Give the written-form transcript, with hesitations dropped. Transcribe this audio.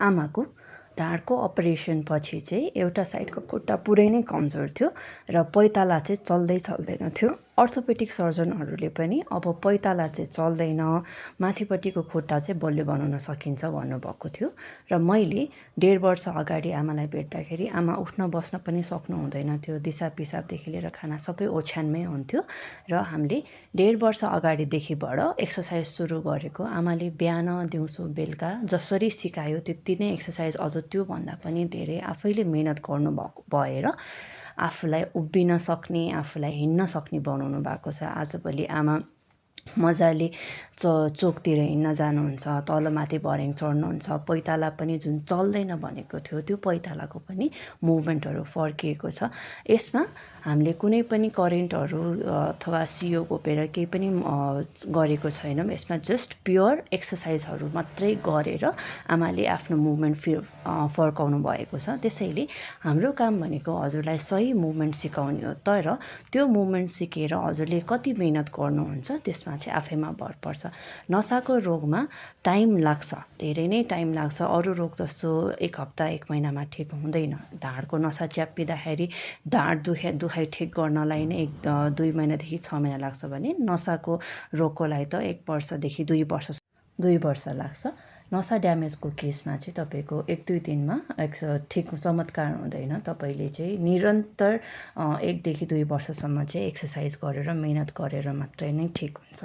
आमाको ढाडको अपरेसन पछि चाहिँ एउटा साइडको खुट्टा पुरै नै कमजोर थियो र पैताला चाहिँ चल्दैन थियो। अर्थोपेडिक सर्जनहरूले पनि अब पैताला चाहिँ चल्दैन, माथिपट्टिको खुट्टा चाहिँ बलियो बनाउन सकिन्छ भन्नुभएको थियो। र मैले 1.5 वर्ष अगाडि आमालाई भेट्दाखेरि आमा उठ्न बस्न पनि सक्नु हुँदैन थियो। दिसा पिसाबदेखि लिएर खाना सबै ओछ्यानमै हुन्थ्यो र हामीले 1.5 वर्ष अगाडिदेखिबाट एक्सर्साइज सुरु गरेको। आमाले बिहान दिउँसो बेलुका जसरी सिकायो त्यति नै एक्सर्साइज, अझ त्योभन्दा पनि धेरै आफैले मेहनत गर्नुभएको भएर आफूलाई उभिन सक्ने, आफूलाई हिँड्न सक्ने बनाउनु भएको छ। आजभोलि आमा मजाले चोकतिर हिँड्न जानुहुन्छ, तलमाथि भर्याङ चढ्नुहुन्छ। पैताला पनि जुन चल्दैन भनेको थियो त्यो पैतालाको पनि मुभमेन्टहरू फर्किएको छ। यसमा हामीले कुनै पनि करेन्टहरू अथवा सियो घोपेर केही पनि गरेको छैनौँ। यसमा जस्ट प्योर एक्सर्साइजहरू मात्रै गरेर आमाले आफ्नो मुभमेन्ट फर्काउनु भएको छ। त्यसैले हाम्रो काम भनेको हजुरलाई सही मुभमेन्ट सिकाउने हो, तर त्यो मुभमेन्ट सिकेर हजुरले कति मेहनत गर्नुहुन्छ त्यसमा चाहिँ आफैमा भर पर्छ। नसाको रोगमा टाइम लाग्छ, धेरै नै टाइम लाग्छ। अरू रोग जस्तो 1 हप्ता 1 महिनामा ठिक हुँदैन। ढाडको नसा च्याप्पिँदाखेरि ढाड दुखाइ ठिक गर्नलाई नै 2 महिनादेखि 6 महिना लाग्छ भने नसाको रोगको लागि त 1 वर्षदेखि 2 वर्ष लाग्छ। नसा ड्यामेजको केसमा चाहिँ तपाईँको 1-2 दिनमा ठिक चमत्कार हुँदैन। तपाईँले चाहिँ निरन्तर 1 देखि 2 वर्षसम्म चाहिँ एक्सर्साइज गरेर मेहनत गरेर मात्रै नै ठिक हुन्छ।